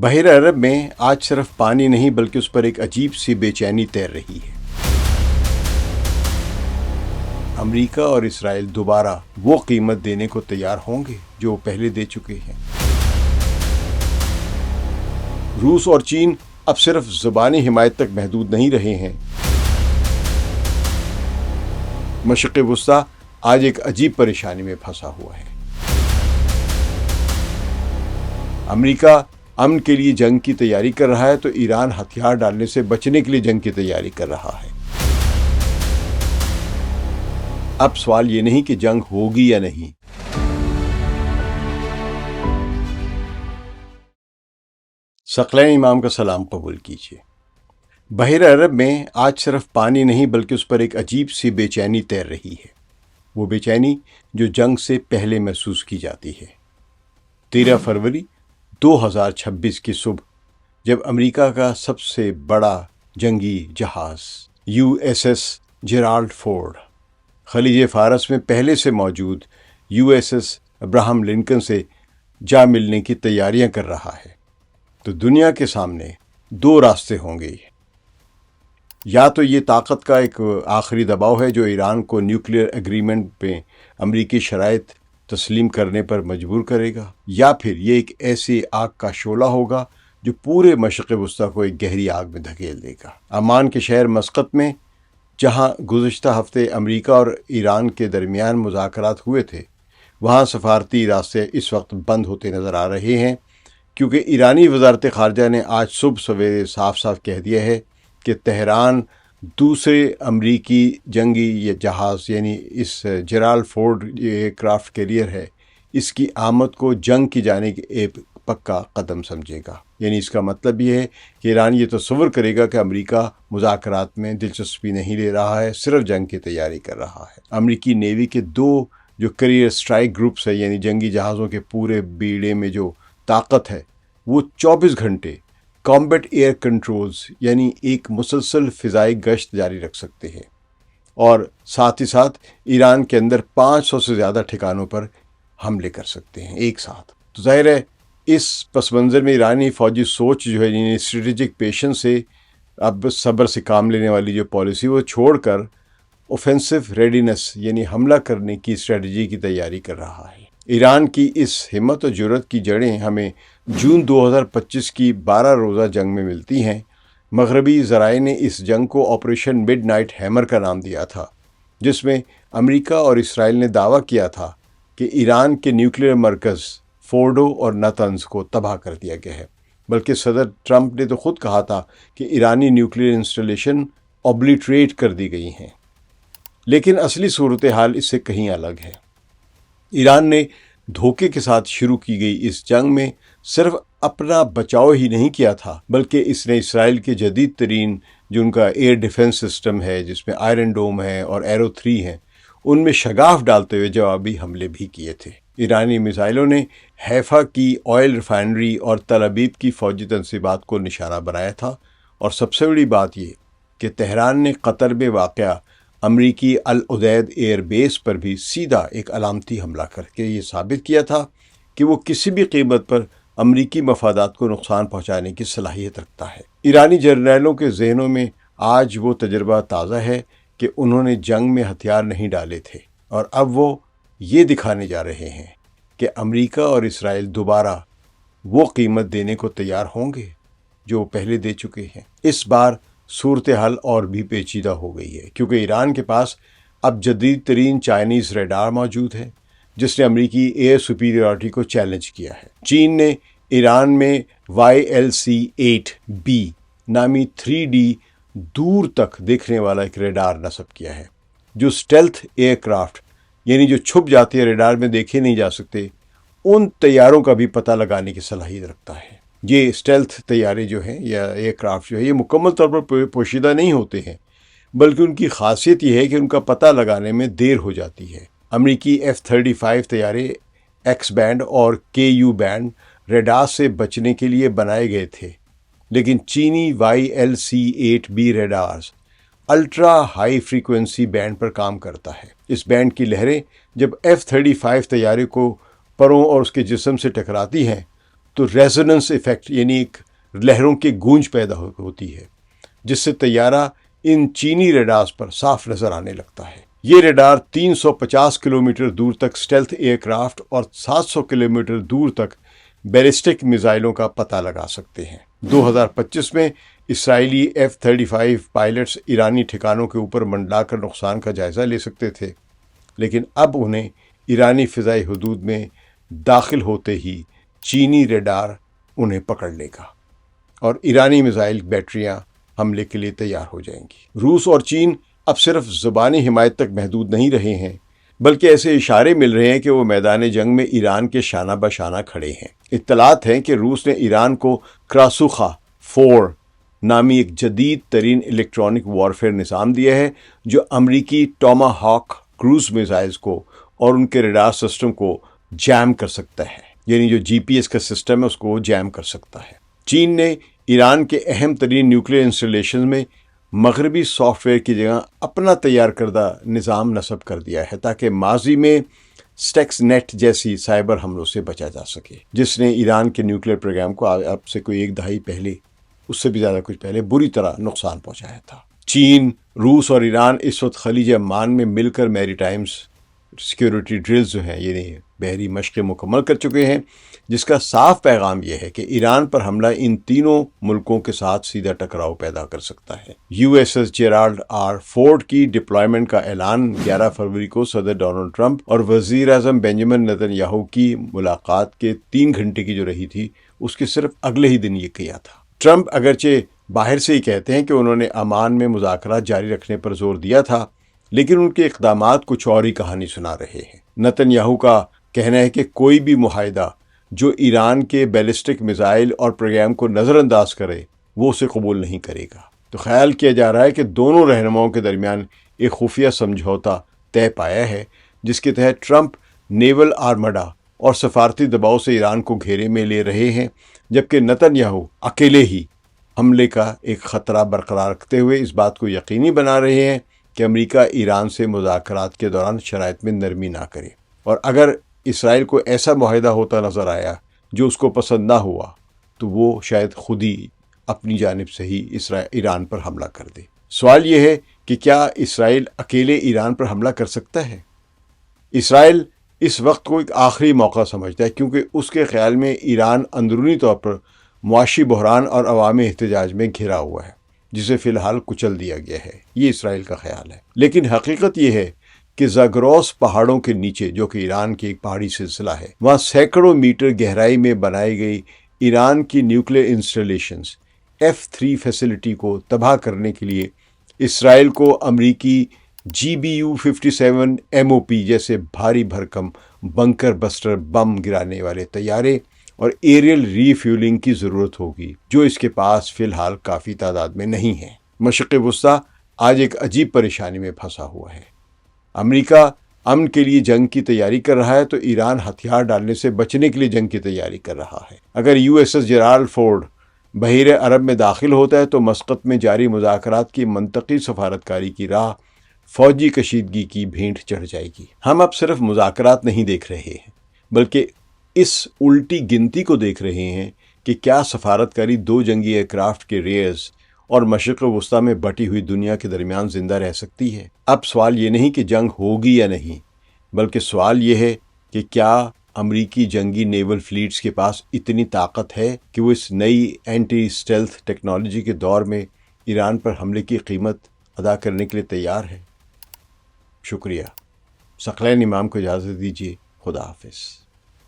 بحر عرب میں آج صرف پانی نہیں بلکہ اس پر ایک عجیب سی بے چینی تیر رہی ہے۔ امریکہ اور اسرائیل دوبارہ وہ قیمت دینے کو تیار ہوں گے جو وہ پہلے دے چکے ہیں۔ روس اور چین اب صرف زبانی حمایت تک محدود نہیں رہے ہیں۔ مشرق وسطیٰ آج ایک عجیب پریشانی میں پھنسا ہوا ہے۔ امریکہ امن کے لیے جنگ کی تیاری کر رہا ہے تو ایران ہتھیار ڈالنے سے بچنے کے لیے جنگ کی تیاری کر رہا ہے۔ اب سوال یہ نہیں کہ جنگ ہوگی یا نہیں۔ ثقلین امام کا سلام قبول کیجیے۔ بحر عرب میں آج صرف پانی نہیں بلکہ اس پر ایک عجیب سی بے چینی تیر رہی ہے، وہ بے چینی جو جنگ سے پہلے محسوس کی جاتی ہے۔ 13 فروری 2026 کی صبح جب امریکہ کا سب سے بڑا جنگی جہاز USS جیرالڈ فورڈ خلیج فارس میں پہلے سے موجود USS ابراہم لنکن سے جا ملنے کی تیاریاں کر رہا ہے تو دنیا کے سامنے 2 راستے ہوں گے۔ یا تو یہ طاقت کا ایک آخری دباؤ ہے جو ایران کو نیوکلیئر ایگریمنٹ میں امریکی شرائط تسلیم کرنے پر مجبور کرے گا، یا پھر یہ ایک ایسی آگ کا شعلہ ہوگا جو پورے مشرق وسطیٰ کو ایک گہری آگ میں دھکیل دے گا۔ عمان کے شہر مسقط میں جہاں گزشتہ ہفتے امریکہ اور ایران کے درمیان مذاکرات ہوئے تھے، وہاں سفارتی راستے اس وقت بند ہوتے نظر آ رہے ہیں، کیونکہ ایرانی وزارت خارجہ نے آج صبح سویرے صاف صاف کہہ دیا ہے کہ تہران دوسرے امریکی جنگی جہاز یعنی اس Gerald Ford aircraft carrier ہے، اس کی آمد کو جنگ کی جانب ایک پکا قدم سمجھے گا۔ یعنی اس کا مطلب یہ ہے کہ ایران یہ تصور کرے گا کہ امریکہ مذاکرات میں دلچسپی نہیں لے رہا ہے، صرف جنگ کی تیاری کر رہا ہے۔ امریکی نیوی کے 2 جو کیریئر اسٹرائک گروپس ہیں، یعنی جنگی جہازوں کے پورے بیڑے میں جو طاقت ہے، وہ 24 گھنٹے کامبیٹ ایئر کنٹرولز یعنی ایک مسلسل فضائی گشت جاری رکھ سکتے ہیں، اور ساتھ ہی ساتھ ایران کے اندر 500 سے زیادہ ٹھکانوں پر حملے کر سکتے ہیں ایک ساتھ۔ تو ظاہر ہے اس پس منظر میں ایرانی فوجی سوچ جو ہے، یعنی اسٹریٹجک پیشنس سے اب صبر سے کام لینے والی جو پالیسی وہ چھوڑ کر اوفینسو ریڈینس یعنی حملہ کرنے کی اسٹریٹجی کی تیاری کر رہا ہے۔ ایران کی اس ہمت و جرأت کی جڑیں ہمیں جون 2025 کی 12 روزہ جنگ میں ملتی ہیں۔ مغربی ذرائع نے اس جنگ کو آپریشن مڈ نائٹ ہیمر کا نام دیا تھا، جس میں امریکہ اور اسرائیل نے دعویٰ کیا تھا کہ ایران کے نیوکلیئر مرکز فورڈو اور نتنز کو تباہ کر دیا گیا ہے، بلکہ صدر ٹرمپ نے تو خود کہا تھا کہ ایرانی نیوکلیئر انسٹالیشن اوبلیٹریٹ کر دی گئی ہیں۔ لیکن اصلی صورتحال اس سے کہیں الگ ہے۔ ایران نے دھوکے کے ساتھ شروع کی گئی اس جنگ میں صرف اپنا بچاؤ ہی نہیں کیا تھا، بلکہ اس نے اسرائیل کے جدید ترین جو ان کا ایئر ڈیفنس سسٹم ہے، جس میں آئرن ڈوم ہے اور ایرو 3 ہیں، ان میں شگاف ڈالتے ہوئے جوابی حملے بھی کیے تھے۔ ایرانی میزائلوں نے حیفا کی آئل ریفائنری اور تل ابیب کی فوجی تنصیبات کو نشانہ بنایا تھا، اور سب سے بڑی بات یہ کہ تہران نے قطر میں واقع امریکی العدید ایئر بیس پر بھی سیدھا ایک علامتی حملہ کر کے یہ ثابت کیا تھا کہ وہ کسی بھی قیمت پر امریکی مفادات کو نقصان پہنچانے کی صلاحیت رکھتا ہے۔ ایرانی جرنیلوں کے ذہنوں میں آج وہ تجربہ تازہ ہے کہ انہوں نے جنگ میں ہتھیار نہیں ڈالے تھے، اور اب وہ یہ دکھانے جا رہے ہیں کہ امریکہ اور اسرائیل دوبارہ وہ قیمت دینے کو تیار ہوں گے جو وہ پہلے دے چکے ہیں۔ اس بار صورتحال اور بھی پیچیدہ ہو گئی ہے، کیونکہ ایران کے پاس اب جدید ترین چائنیز ریڈار موجود ہے جس نے امریکی ایئر سپیریورٹی کو چیلنج کیا ہے۔ چین نے ایران میں YLC-8B نامی 3D دور تک دیکھنے والا ایک ریڈار نصب کیا ہے، جو اسٹیلتھ ایئر کرافٹ یعنی جو چھپ جاتے ہیں ریڈار میں دیکھے نہیں جا سکتے، ان طیاروں کا بھی پتہ لگانے کی صلاحیت رکھتا ہے۔ یہ اسٹیلتھ طیارے جو ہیں یا ایئر کرافٹ جو ہے، یہ مکمل طور پر پوشیدہ نہیں ہوتے ہیں، بلکہ ان کی خاصیت یہ ہے کہ ان کا پتہ لگانے میں دیر ہو جاتی ہے۔ امریکی F-35 طیارے ایکس بینڈ اور KU بینڈ ریڈار سے بچنے کے لیے بنائے گئے تھے، لیکن چینی YLC-8B radars ultra high frequency band پر کام کرتا ہے۔ اس بینڈ کی لہریں جب F-35 طیارے کو پروں اور اس کے جسم سے ٹکراتی ہیں تو ریزوننس ایفیکٹ یعنی ایک لہروں کی گونج پیدا ہوتی ہے، جس سے طیارہ ان چینی ریڈارز پر صاف نظر آنے لگتا ہے۔ یہ ریڈار 350 کلومیٹر دور تک اسٹیلتھ ایئر کرافٹ اور 700 کلومیٹر دور تک بیلسٹک میزائلوں کا پتہ لگا سکتے ہیں۔ 2025 میں اسرائیلی F-35 پائلٹس ایرانی ٹھکانوں کے اوپر منڈلا کر نقصان کا جائزہ لے سکتے تھے، لیکن اب انہیں ایرانی فضائی حدود میں داخل ہوتے ہی چینی ریڈار انہیں پکڑ لے گا اور ایرانی میزائل بیٹریاں حملے کے لیے تیار ہو جائیں گی۔ روس اور چین اب صرف زبانی حمایت تک محدود نہیں رہے ہیں، بلکہ ایسے اشارے مل رہے ہیں کہ وہ میدان جنگ میں ایران کے شانہ بشانہ کھڑے ہیں۔ اطلاعات ہیں کہ روس نے ایران کو کراسوخا 4 نامی ایک جدید ترین الیکٹرانک وارفیئر نظام دیا ہے، جو امریکی ٹاما ہاک کروز میزائلز کو اور ان کے ریڈار سسٹم کو جیم کر سکتا ہے، یعنی جو GPS کا سسٹم ہے اس کو جیم کر سکتا ہے۔ چین نے ایران کے اہم ترین نیوکلیئر انسٹالیشن میں مغربی سافٹ ویئر کی جگہ اپنا تیار کردہ نظام نصب کر دیا ہے تاکہ ماضی میں سٹیکس نیٹ جیسی سائبر حملوں سے بچا جا سکے، جس نے ایران کے نیوکلیئر پروگرام کو اب سے کوئی 1 دہائی پہلے، اس سے بھی زیادہ کچھ پہلے بری طرح نقصان پہنچایا تھا۔ چین، روس اور ایران اس وقت خلیج عمان میں مل کر میری ٹائمز سیکیورٹی ڈرلز جو ہیں یعنی بحری مشقیں مکمل کر چکے ہیں، جس کا صاف پیغام یہ ہے کہ ایران پر حملہ ان تینوں ملکوں کے ساتھ سیدھا ٹکراؤ پیدا کر سکتا ہے۔ USS جیرالڈ آر فورڈ کی ڈپلائمنٹ کا اعلان 11 فروری کو صدر ڈونلڈ ٹرمپ اور وزیر اعظم بنجامن نیتن یاہو کی ملاقات کے 3 گھنٹے کی جو رہی تھی، اس کے صرف اگلے ہی دن یہ کیا تھا۔ ٹرمپ اگرچہ باہر سے ہی کہتے ہیں کہ انہوں نے عمان میں مذاکرات جاری رکھنے پر زور دیا تھا، لیکن ان کے اقدامات کچھ اور ہی کہانی سنا رہے ہیں۔ نیتن یاہو کا کہنا ہے کہ کوئی بھی معاہدہ جو ایران کے بیلسٹک میزائل اور پروگرام کو نظر انداز کرے وہ اسے قبول نہیں کرے گا۔ تو خیال کیا جا رہا ہے کہ دونوں رہنماؤں کے درمیان ایک خفیہ سمجھوتا طے پایا ہے، جس کے تحت ٹرمپ نیول آرمڈا اور سفارتی دباؤ سے ایران کو گھیرے میں لے رہے ہیں، جبکہ نیتن یاہو اکیلے ہی حملے کا ایک خطرہ برقرار رکھتے ہوئے اس بات کو یقینی بنا رہے ہیں کہ امریکہ ایران سے مذاکرات کے دوران شرائط میں نرمی نہ کرے، اور اگر اسرائیل کو ایسا معاہدہ ہوتا نظر آیا جو اس کو پسند نہ ہوا تو وہ شاید خود ہی اپنی جانب سے ہی ایران پر حملہ کر دے۔ سوال یہ ہے کہ کیا اسرائیل اکیلے ایران پر حملہ کر سکتا ہے؟ اسرائیل اس وقت کو ایک آخری موقع سمجھتا ہے، کیونکہ اس کے خیال میں ایران اندرونی طور پر معاشی بحران اور عوامی احتجاج میں گھرا ہوا ہے، جسے فی الحال کچل دیا گیا ہے۔ یہ اسرائیل کا خیال ہے، لیکن حقیقت یہ ہے کہ زاگروس پہاڑوں کے نیچے، جو کہ ایران کی ایک پہاڑی سلسلہ ہے، وہاں سینکڑوں میٹر گہرائی میں بنائی گئی ایران کی نیوکلیئر انسٹالیشنز F-3 فیسلٹی کو تباہ کرنے کے لیے اسرائیل کو امریکی GBU-57 MOP جیسے بھاری بھرکم بنکر بسٹر بم گرانے والے طیارے اور ایریل ری فیولنگ کی ضرورت ہوگی، جو اس کے پاس فی الحال کافی تعداد میں نہیں ہے۔ مشرق وسطیٰ آج ایک عجیب پریشانی میں پھنسا ہوا ہے۔ امریکہ امن کے لیے جنگ کی تیاری کر رہا ہے تو ایران ہتھیار ڈالنے سے بچنے کے لیے جنگ کی تیاری کر رہا ہے۔ اگر USS جیرالڈ فورڈ بحیرہ عرب میں داخل ہوتا ہے تو مسقط میں جاری مذاکرات کی منطقی سفارتکاری کی راہ فوجی کشیدگی کی بھینٹ چڑھ جائے گی۔ ہم اب صرف مذاکرات نہیں دیکھ رہے ہیں، بلکہ اس الٹی گنتی کو دیکھ رہے ہیں کہ کیا سفارتکاری 2 جنگی ایئر کرافٹ کے ریئرز اور مشرق وسطیٰ میں بٹی ہوئی دنیا کے درمیان زندہ رہ سکتی ہے۔ اب سوال یہ نہیں کہ جنگ ہوگی یا نہیں، بلکہ سوال یہ ہے کہ کیا امریکی جنگی نیول فلیٹس کے پاس اتنی طاقت ہے کہ وہ اس نئی اینٹی اسٹیلتھ ٹیکنالوجی کے دور میں ایران پر حملے کی قیمت ادا کرنے کے لیے تیار ہے۔ شکریہ۔ ثقلین امام کو اجازت دیجیے۔ خدا حافظ۔